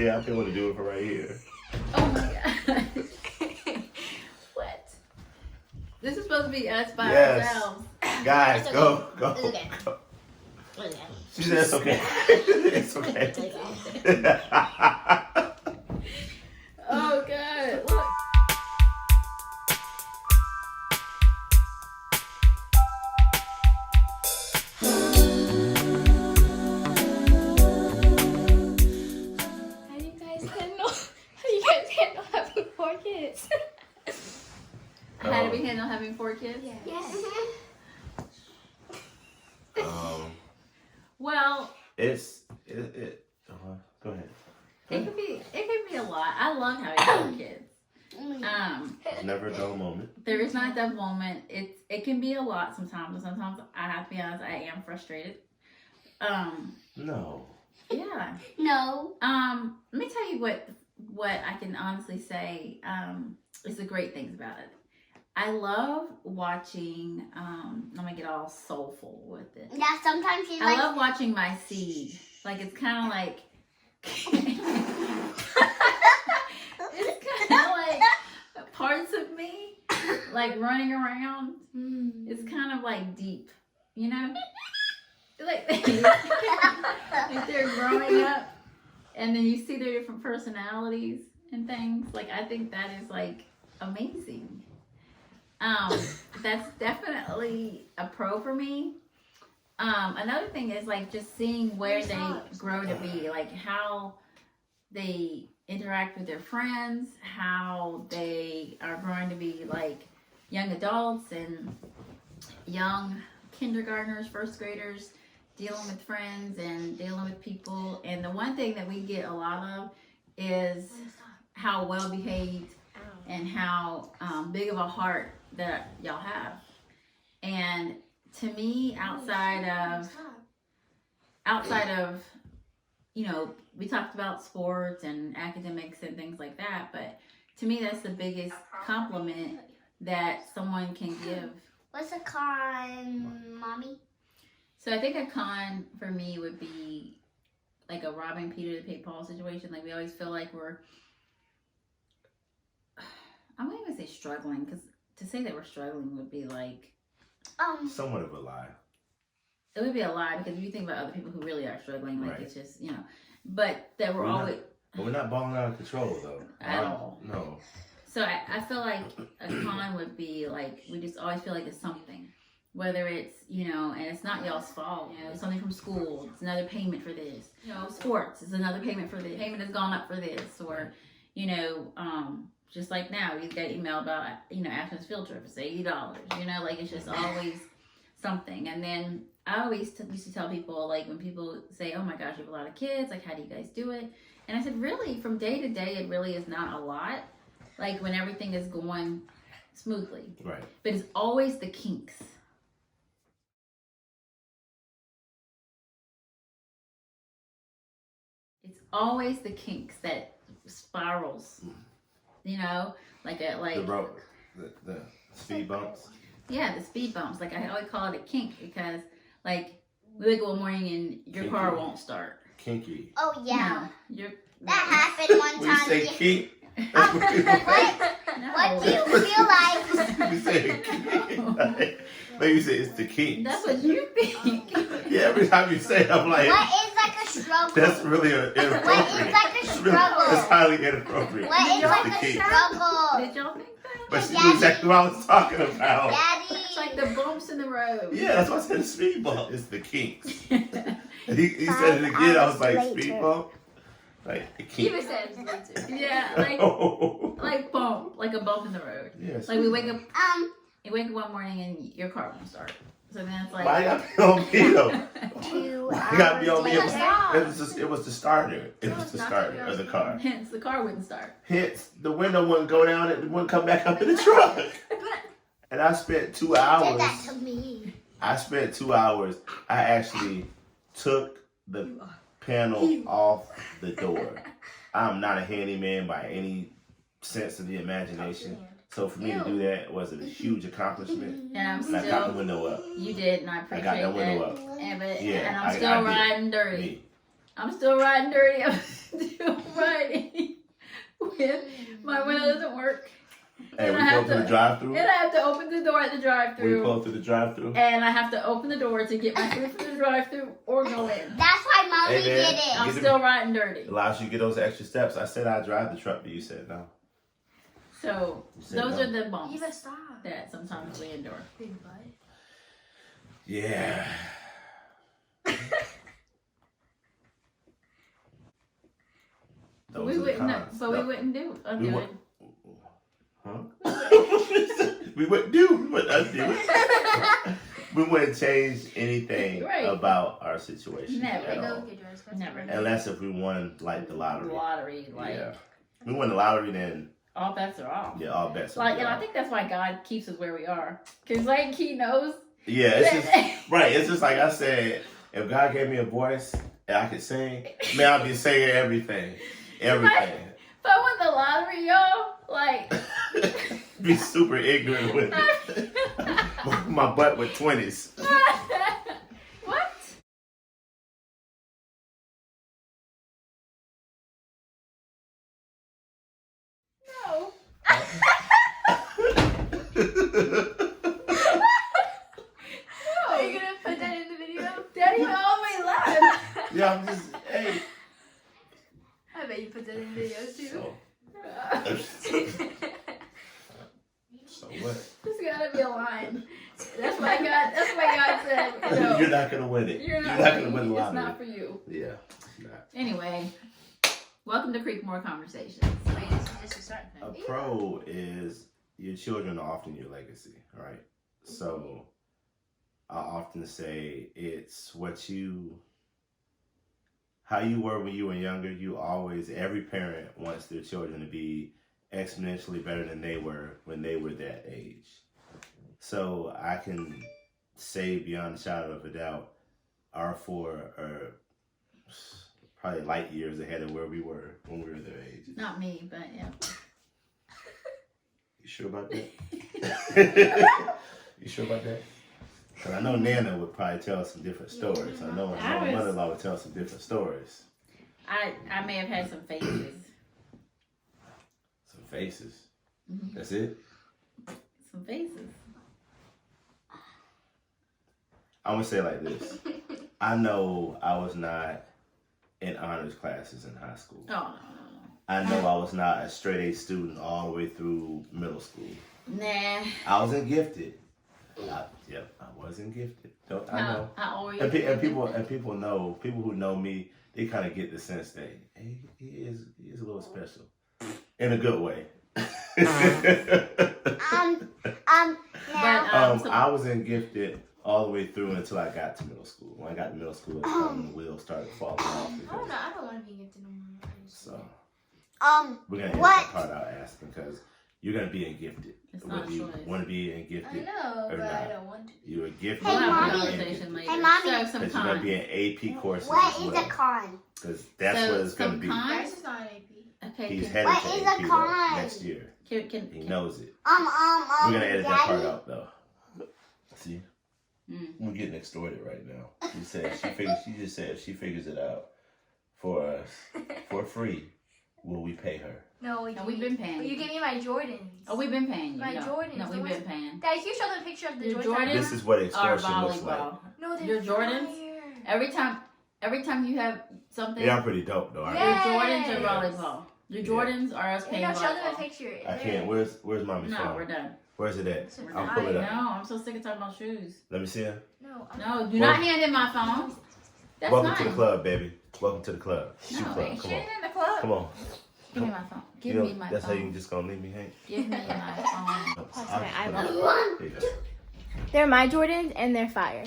Yeah, I want to do it from right here. Oh my god. What? This is supposed to be us by ourselves. Guys, It's go. okay. Go. Okay. She said it's okay. It's okay. Oh god. Look. How you guys handle having 4 kids? How do we handle having 4 kids? Yes. Well, It. Go ahead. it could be a lot. I love having 4 kids. It's never a dull moment. There is not that moment. It can be a lot sometimes, and sometimes I have to be honest, I am frustrated. No. Yeah. No. Let me tell you what I can honestly say is the great things about it. I love watching. I'm gonna get all soulful with it. Yeah, sometimes she's I like. love watching my seed. Like it's kind of like. It's kind of like parts of me, like running around. It's kind of like deep, you know. Like they're growing up, and then you see their different personalities and things. Like I think that is like amazing. That's definitely a pro for me. Another thing is like just seeing where they grow to be, like how they interact with their friends, how they are growing to be like young adults and young kindergartners, first graders, dealing with friends and dealing with people. And the one thing that we get a lot of is how well behaved and how big of a heart that y'all have. And to me, outside of, you know, we talked about sports and academics and things like that, but to me, that's the biggest compliment that someone can give. What's a con, Mommy? So I think a con for me would be like a robbing Peter to pay Paul situation. Like we always feel like I'm not even say struggling, because to say that we're struggling would be like Somewhat of a lie. it would be a lie, because if you think about other people who really are struggling, like Right. it's just, you know, but that we're always But we're not balling out of control though. At all. No. So I feel like a con would be like we just always feel like it's something, whether it's, you know, and it's not y'all's fault, you know, something from school, it's another payment for this, you know, sports is another payment for this, payment has gone up for this, or, you know, just like now we got an email about, you know, Ashton's field trip, it's $80, you know, like it's just always something. And then I always used to tell people, like when people say, oh my gosh, you have a lot of kids, like how do you guys do it? And I said, really, from day to day, it really is not a lot. Like when everything is going smoothly. Right. But it's always the kinks. It's always the kinks that spirals. You know, The road, the speed bumps. Yeah, the speed bumps. Like I always call it a kink, because like we wake up one morning and your car won't start. Kinky. Oh yeah. No, That happened one We time. say kink. What do you feel like? You say kink. Like you say it's the kinks. That's what you think. Yeah, every time you say it, I'm like, What is like a struggle? that's really inappropriate. What is like a It's really- struggle? It's highly inappropriate. What is It's like the a kinks. struggle? Did y'all think that? But she knew exactly what I was talking about. Daddy. It's like the bumps in the road. Yeah, that's why I said speed bump. It's the kinks. You And he said it again. I was like, speed bump? Like, the kinks. Even said it too. Yeah, like bump, like a bump in the road. Yeah, Like we wake up, Um, you wake up one morning and your car won't start. So then it's like. Why you gotta be on me though? 2 Why you gotta be on me? hours. It was the starter. It was the starter of the car. Hence, the car wouldn't start. Hence, the window wouldn't go down and it wouldn't come back up in the truck. And I spent 2 Did hours. that to me. I spent 2 hours. I actually took the panel off the door. I'm not a handyman by any sense of the imagination. So for me to do that was a huge accomplishment. And I'm And I got the still. window up. You did, and I I appreciate got that window that. up. And, Yeah, and I I'm still did. riding dirty. Me. I'm still riding dirty. I'm still riding go through the drive-through? And I have to open the door at the When you drive-through. pull through the drive-through? And I have to open the door to get my food from the drive-through or go in. That's why Mommy Hey, man. did it. I'm Get it- still riding dirty. Allows you to get those extra steps. I said I'd drive the truck, but you said no. So You said those no. are the bumps Eva, stop. that sometimes we endure. Big butt. Yeah. But Those we are the wouldn't. cons. But we No. wouldn't undo We it. would- Huh? We wouldn't undo it. We wouldn't change anything Right. about our situation Never. at Go all. get dressed. Never. Unless if we won like the lottery. Lottery, like Yeah. If we won the lottery, then all bets are off. yeah, all bets. would Like, be and I off. think that's why God keeps us where we are, cause like He knows. Yeah, it's just right. It's just like I said. If God gave me a voice and I could sing, man, I'd be singing everything, everything. If I won the lottery, y'all, like. Be super ignorant with it. My butt with 20s. What? No. Are you gonna put that in the video? Daddy always laughs. Yeah, I'm just hey. I bet you put that in the video too. So what? There's gotta be a line. That's why God said, no, You're not gonna win it. you're not gonna win the It's lottery. not for you. Yeah, it's not. Anyway, welcome to Creekmore Conversations. Wait, this is just a start A thing. pro is your children are often your legacy, right? So I often say it's how you were when you were younger. Every parent wants their children to be exponentially better than they were when they were that age. So I can say beyond a shadow of a doubt, our four are probably light years ahead of where we were when we were their age. Not me, but yeah. You sure about that? You sure about that? 'Cause I know Nana would probably tell some different stories. I know my mother-in-law would tell some different stories. I may have had some phases. Some faces. Mhm. That's it? Some phases. I'm going to say it like this. I know I was not in honors classes in high school. Oh, no. I know I was not a straight A student all the way through middle school. Nah. I wasn't gifted. I wasn't gifted. I know. I always And people know, people who know me, they kind of get the sense that hey, he is a little special, in a good way. Now. I wasn't gifted all the way through until I got to middle school. When I got to middle school, that's when the wheels started falling off. Because, I don't want to be gifted no more. so we're gonna edit What? that part out, asking, because you're gonna be in gifted. It's not a Whether you choice. want to be in I gifted, know, or but I not. don't want to. you're a gifted. We'll Hey, have a Mommy. conversation later. Hey, Mommy. So Because you're gonna sometime. be in AP courses What as is well. a con? Because that's So, what it's gonna some be. con- Guys is not an AP. Okay. He's Can, headed What to is AP a though, con? next year. He knows it. We're gonna edit that part out though. See, we're getting extorted right now. She said she just said if she figures it out for us for free, will we pay her? No, we've been paying. Will you give me my Jordans? Oh, we've been paying you. My no. Jordans, No, the we've ones- been paying. Dad, can you show them a picture of the Your Jordans? Jordans? This is what Our extortion looks like. volleyball. No, they're Your Jordans? fire. Every time you have something, They are pretty dope though. Aren't your Yeah. Jordans Yes. or volleyball. Your Jordans are us paying No, show them a volleyball. picture. they? I can't. Where's mommy's No, phone? we're done. Where's it at? It's in I'll the pull it No, up. I'm so sick of talking about shoes. Let me see her. No, No, do Well- not hand in my phone. That's Welcome mine. to the club, baby. Welcome to the club. Shoe No, club. ain't Come She on. ain't in the club. Come on. Give me my phone. Give You know, me my that's how you phone. just gonna leave me hang. Give me my phone. I'll my just put it eyeball. up. There you go. They're my Jordans and they're fire.